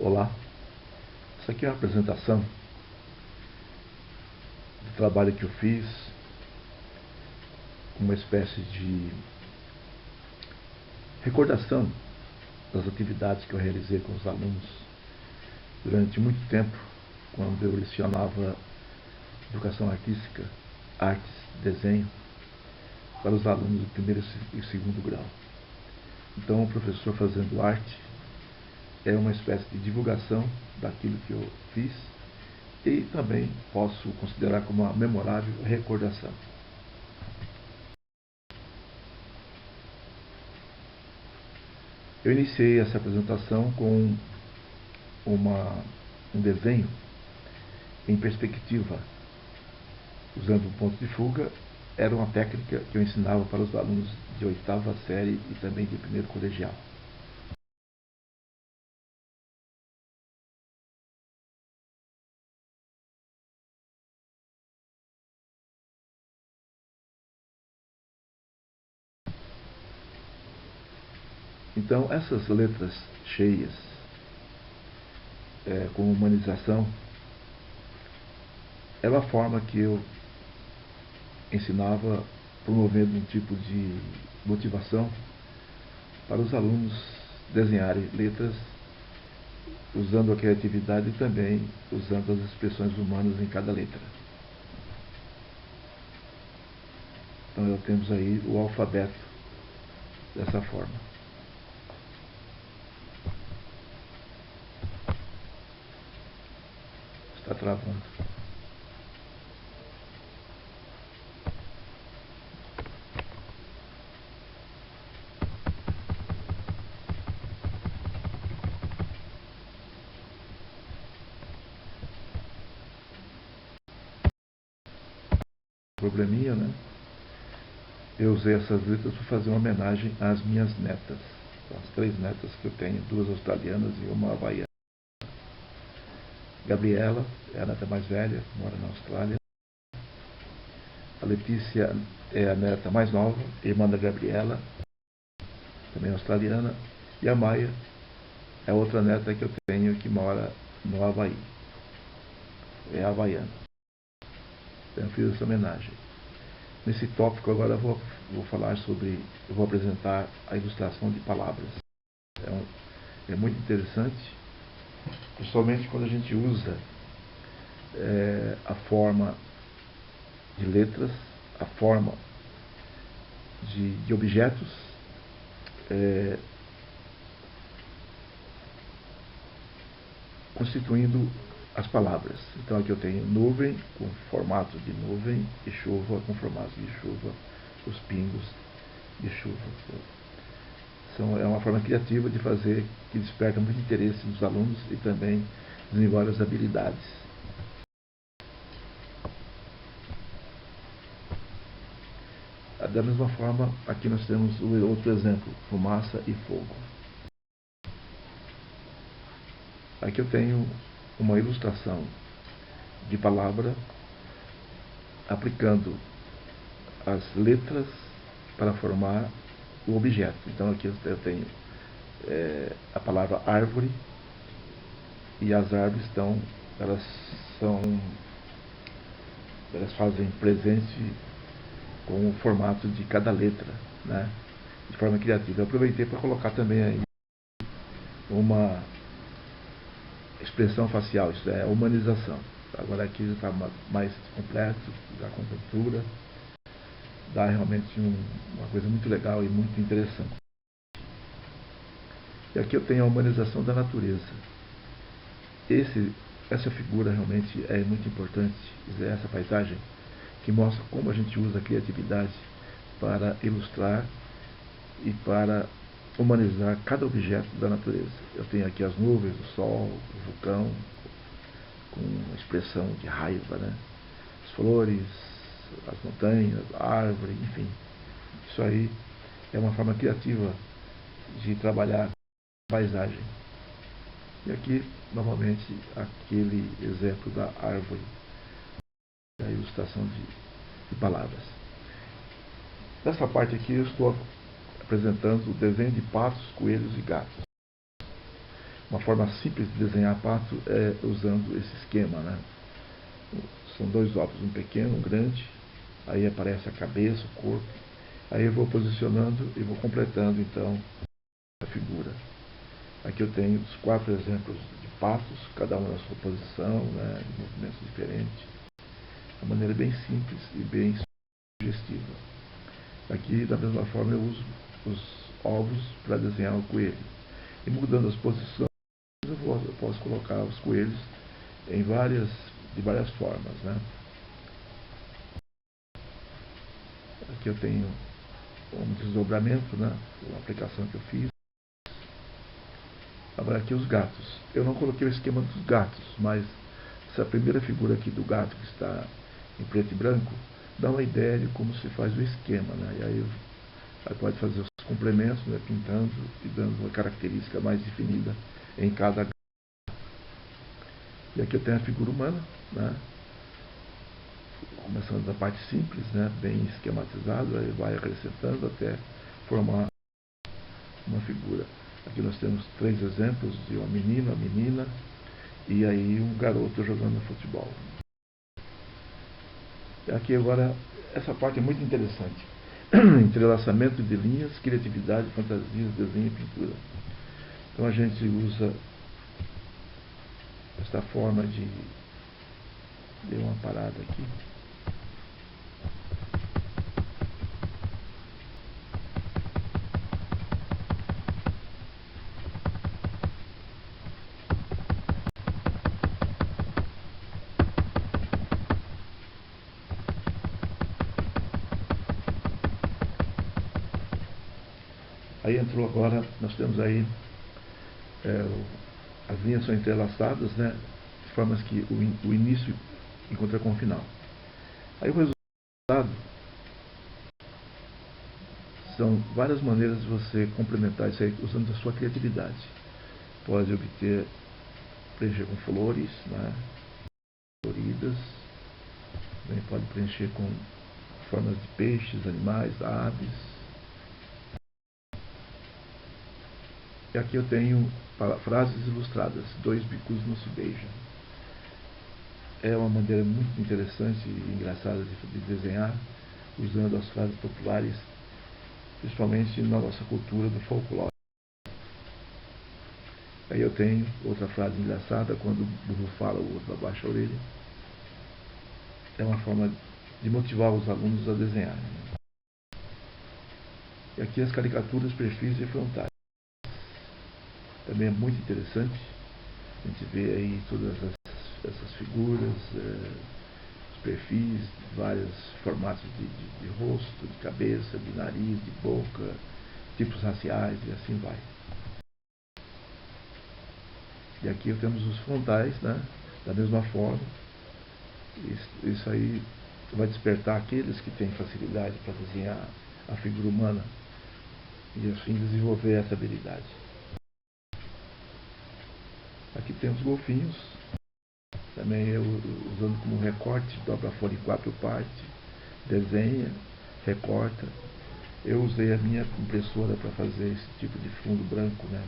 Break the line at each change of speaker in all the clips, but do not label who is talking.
Olá, isso aqui é uma apresentação do trabalho que eu fiz, uma espécie de recordação das atividades que eu realizei com os alunos durante muito tempo, quando eu lecionava educação artística, artes, desenho, para os alunos do primeiro e segundo grau. Então, o professor fazendo arte é uma espécie de divulgação daquilo que eu fiz e também posso considerar como uma memorável recordação. Eu iniciei essa apresentação com um desenho em perspectiva, usando um ponto de fuga. Era uma técnica que eu ensinava para os alunos de 8ª série e também de primeiro colegial. Então, essas letras cheias, com humanização, era a forma que eu ensinava, promovendo um tipo de motivação para os alunos desenharem letras, usando a criatividade e também usando as expressões humanas em cada letra. Então, temos aí o alfabeto dessa forma. Está travando. Probleminha, né? Eu usei essas letras para fazer uma homenagem às minhas netas. As 3 netas que eu tenho, 2 australianas e uma havaiana. Gabriela é a neta mais velha, mora na Austrália. A Letícia é a neta mais nova, irmã da Gabriela, também australiana. E a Maia é outra neta que eu tenho que mora no Havaí. É havaiana. Então eu fiz essa homenagem. Nesse tópico agora eu vou falar sobre, eu vou apresentar a ilustração de palavras. É muito interessante, principalmente quando a gente usa a forma de letras, a forma de objetos, constituindo as palavras. Então aqui eu tenho nuvem com formato de nuvem e chuva com formato de chuva, os pingos de chuva. É uma forma criativa de fazer, que desperta muito interesse dos alunos e também desenvolve as habilidades. Da mesma forma, aqui nós temos o outro exemplo, fumaça e fogo. Aqui eu tenho uma ilustração de palavra aplicando as letras para formar o objeto. Então aqui eu tenho a palavra árvore, e as árvores elas fazem presente com o formato de cada letra, né? De forma criativa. Eu aproveitei para colocar também aí uma expressão facial, isso é humanização. Agora aqui já está mais completo, já com pintura, dá realmente uma coisa muito legal e muito interessante. E aqui eu tenho a humanização da natureza. Essa figura realmente é muito importante, essa paisagem, que mostra como a gente usa a criatividade para ilustrar e para humanizar cada objeto da natureza. Eu tenho aqui as nuvens, o sol, o vulcão, com uma expressão de raiva, né? As flores, as montanhas, a árvore, enfim. Isso aí é uma forma criativa de trabalhar a paisagem. E aqui, novamente, aquele exemplo da árvore, a ilustração de palavras. Nessa parte aqui eu estou apresentando o desenho de patos, coelhos e gatos. Uma forma simples de desenhar pato é usando esse esquema, né? São dois ovos, um pequeno, um grande, aí aparece a cabeça, o corpo, aí eu vou posicionando e vou completando então a figura. Aqui eu tenho os 4 exemplos de patos, cada um na sua posição, né, em movimentos diferentes. De uma maneira bem simples e bem sugestiva. Aqui, da mesma forma, eu uso os ovos para desenhar o coelho. E mudando as posições, eu posso colocar os coelhos de várias formas, né? Aqui eu tenho um desdobramento, né? Uma aplicação que eu fiz. Agora aqui os gatos. Eu não coloquei o esquema dos gatos, mas essa primeira figura aqui do gato que está em preto e branco dá uma ideia de como se faz o esquema, né? E aí pode fazer os complementos, né? Pintando e dando uma característica mais definida em cada gato. E aqui eu tenho a figura humana, né? Começando da parte simples, né? Bem esquematizado, aí vai acrescentando até formar uma figura. Aqui nós temos 3 exemplos de uma menina e aí um garoto jogando futebol. Aqui agora, essa parte é muito interessante. Entrelaçamento de linhas, criatividade, fantasias, desenho e pintura. Então a gente usa esta forma de... Dei uma parada aqui. Aí entrou agora, nós temos aí, as linhas são entrelaçadas, né, de formas que o início encontra com o final. Aí o resultado são várias maneiras de você complementar isso aí usando a sua criatividade. Pode obter, preencher com flores, né, coloridas, também pode preencher com formas de peixes, animais, aves. E aqui eu tenho frases ilustradas, 2 bicos não se beijam. É uma maneira muito interessante e engraçada de desenhar, usando as frases populares, principalmente na nossa cultura do folclore. Aí eu tenho outra frase engraçada, quando o burro fala, o outro abaixa a orelha. É uma forma de motivar os alunos a desenharem. E aqui as caricaturas, perfis e frontais. Também é muito interessante. A gente vê aí todas essas figuras, os perfis, vários formatos de rosto, de cabeça, de nariz, de boca, tipos raciais e assim vai. E aqui temos os frontais, né? Da mesma forma. Isso aí vai despertar aqueles que têm facilidade para desenhar a figura humana e assim desenvolver essa habilidade. Aqui temos os golfinhos, também eu usando como recorte, dobra a folha em 4 partes, desenha, recorta. Eu usei a minha impressora para fazer esse tipo de fundo branco, né,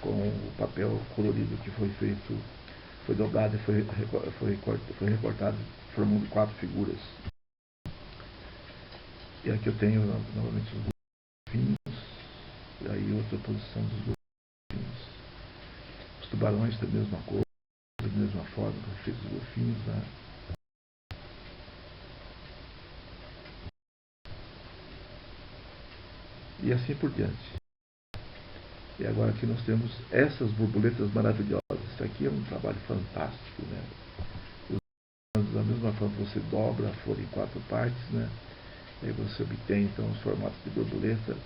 com o papel colorido que foi feito, foi dobrado e foi recortado, formando 4 figuras. E aqui eu tenho novamente os golfinhos, e aí outra posição dos golfinhos. Os tubarões da mesma cor, da mesma forma que eu fiz os golfinhos, né? E assim por diante. E agora aqui nós temos essas borboletas maravilhosas. Isso aqui é um trabalho fantástico, né? Da mesma forma que você dobra a folha em 4 partes, né? Aí você obtém então os formatos de borboleta.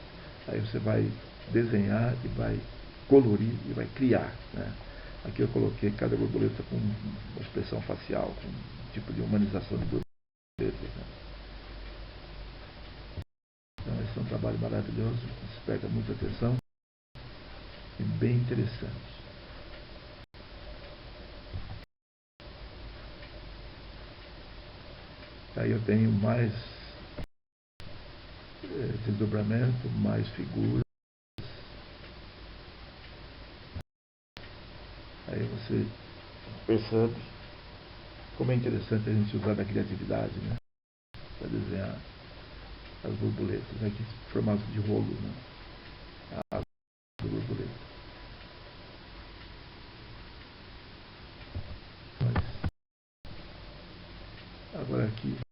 Aí você vai desenhar e vai colorir e vai criar, né? Aqui eu coloquei cada borboleta com uma expressão facial, com um tipo de humanização de borboletas, né? Então esse é um trabalho maravilhoso, desperta muita atenção e bem interessante. Aí eu tenho mais desdobramento, mais figuras. você percebe como é interessante a gente usar da criatividade, né? Para desenhar as borboletas, aqui em formato de rolo, né? A asa da borboleta. Mas, agora aqui